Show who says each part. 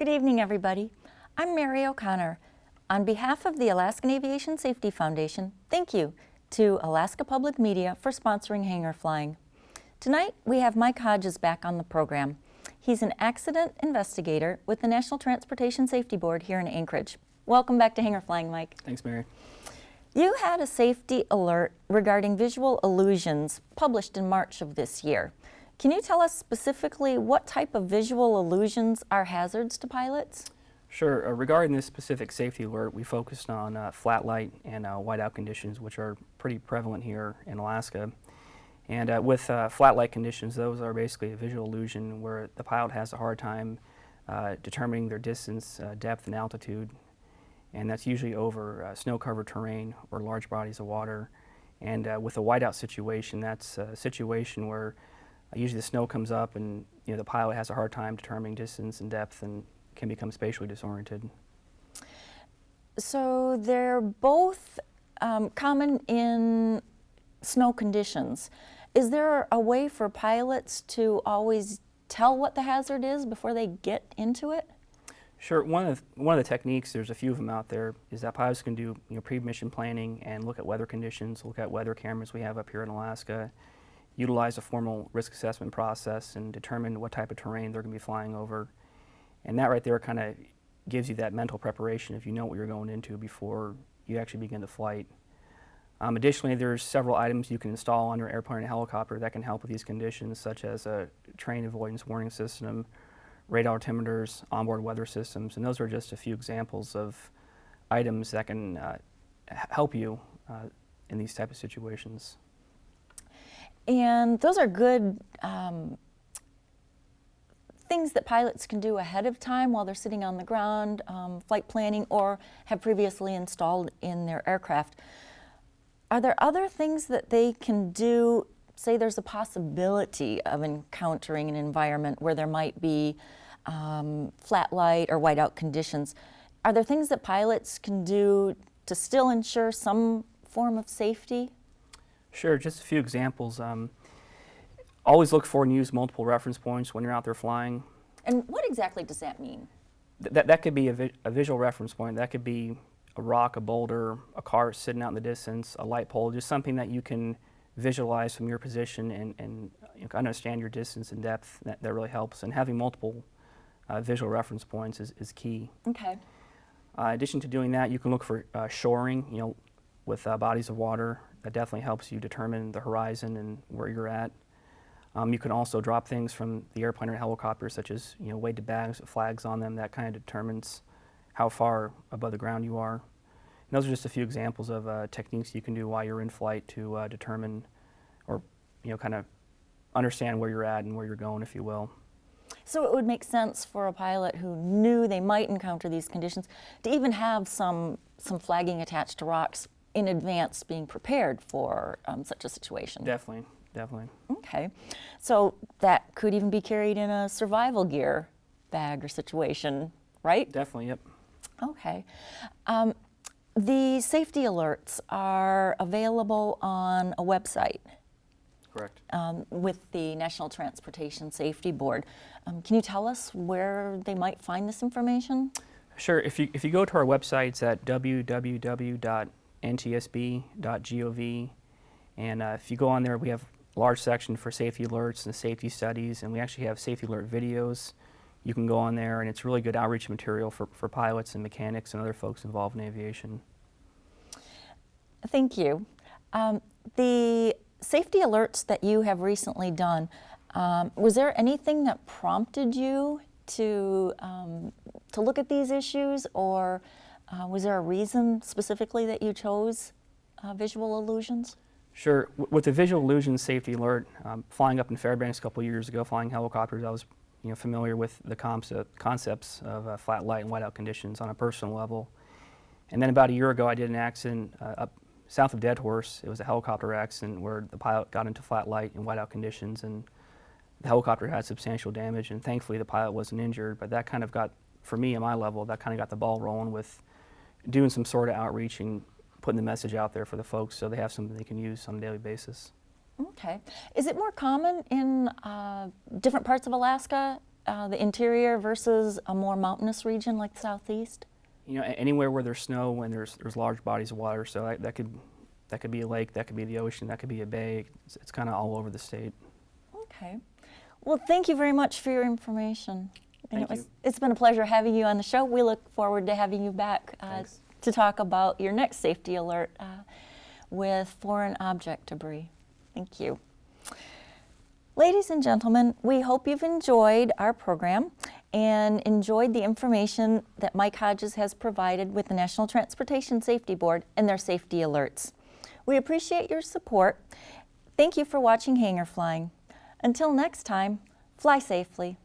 Speaker 1: Good evening, everybody. I'm Mary O'Connor. On behalf of the Alaskan Aviation Safety Foundation, thank you to Alaska Public Media for sponsoring Hangar Flying. Tonight, we have Mike Hodges back on the program. He's an accident investigator with the National Transportation Safety Board here in Anchorage. Welcome back to Hangar Flying, Mike.
Speaker 2: Thanks, Mary.
Speaker 1: You had a safety alert regarding visual illusions published in March of this year. Can you tell us specifically what type of visual illusions are hazards to pilots?
Speaker 2: Sure. Regarding this specific safety alert, we focused on flat light and whiteout conditions, which are pretty prevalent here in Alaska. And with flat light conditions, those are basically a visual illusion where the pilot has a hard time determining their distance, depth, and altitude. And that's usually over snow-covered terrain or large bodies of water. And with a whiteout situation, that's a situation where usually the snow comes up and the pilot has a hard time determining distance and depth and can become spatially disoriented.
Speaker 1: So they're both common in snow conditions. Is there a way for pilots to always tell what the hazard is before they get into it?
Speaker 2: Sure. One of the techniques, there's a few of them out there, is that pilots can do pre-mission planning and look at weather conditions, look at weather cameras we have up here in Alaska, utilize a formal risk assessment process and determine what type of terrain they're going to be flying over. And that right there kind of gives you that mental preparation if you know what you're going into before you actually begin the flight. Additionally, there's several items you can install on your airplane and helicopter that can help with these conditions, such as a terrain avoidance warning system, radar altimeters, onboard weather systems, and those are just a few examples of items that can help you in these type of situations.
Speaker 1: And those are good things that pilots can do ahead of time while they're sitting on the ground, flight planning, or have previously installed in their aircraft. Are there other things that they can do? Say there's a possibility of encountering an environment where there might be flat light or whiteout conditions. Are there things that pilots can do to still ensure some form of safety?
Speaker 2: Sure, just a few examples. Always look for and use multiple reference points when you're out there flying.
Speaker 1: And what exactly does that mean?
Speaker 2: That could be a visual reference point. That could be a rock, a boulder, a car sitting out in the distance, a light pole, just something that you can visualize from your position and understand your distance and depth. That really helps. And having multiple visual reference points is key.
Speaker 1: Okay.
Speaker 2: In addition to doing that, you can look for shoring, with bodies of water. That definitely helps you determine the horizon and where you're at. You can also drop things from the airplane or helicopter, such as weighted bags with flags on them. That kind of determines how far above the ground you are. And those are just a few examples of techniques you can do while you're in flight to determine or kind of understand where you're at and where you're going, if you will.
Speaker 1: So it would make sense for a pilot who knew they might encounter these conditions to even have some flagging attached to rocks in advance, being prepared for such a situation.
Speaker 2: Definitely, definitely.
Speaker 1: Okay, so that could even be carried in a survival gear bag or situation, right?
Speaker 2: Definitely, yep.
Speaker 1: Okay. The safety alerts are available on a website.
Speaker 2: Correct.
Speaker 1: With the National Transportation Safety Board. Can you tell us where they might find this information?
Speaker 2: Sure. If you go to our website, it's at www.ntsb.gov, and if you go on there, we have a large section for safety alerts and safety studies, and we actually have safety alert videos. You can go on there, and it's really good outreach material for pilots and mechanics and other folks involved in aviation.
Speaker 1: Thank you. The safety alerts that you have recently done, was there anything that prompted you to look at these issues, or was there a reason specifically that you chose visual illusions?
Speaker 2: Sure. With the visual illusions safety alert, flying up in Fairbanks a couple of years ago, flying helicopters, I was familiar with the concepts of flat light and whiteout conditions on a personal level. And then about a year ago, I did an accident up south of Dead Horse. It was a helicopter accident where the pilot got into flat light and whiteout conditions, and the helicopter had substantial damage, and thankfully the pilot wasn't injured. But that kind of got, for me at my level, that kind of got the ball rolling with doing some sort of outreach and putting the message out there for the folks so they have something they can use on a daily basis.
Speaker 1: Okay. Is it more common in different parts of Alaska the interior versus a more mountainous region like the southeast?
Speaker 2: You know, anywhere where there's snow and there's large bodies of water, so that could be a lake, that could be the ocean, that could be a bay. It's kind of all over the state.
Speaker 1: Okay. Well, thank you very much for your information. And
Speaker 2: Thank you.
Speaker 1: It's been a pleasure having you on the show. We look forward to having you back
Speaker 2: Thanks.
Speaker 1: to talk about your next safety alert with foreign object debris. Thank you. Ladies and gentlemen, we hope you've enjoyed our program and enjoyed the information that Mike Hodges has provided with the National Transportation Safety Board and their safety alerts. We appreciate your support. Thank you for watching Hangar Flying. Until next time, fly safely.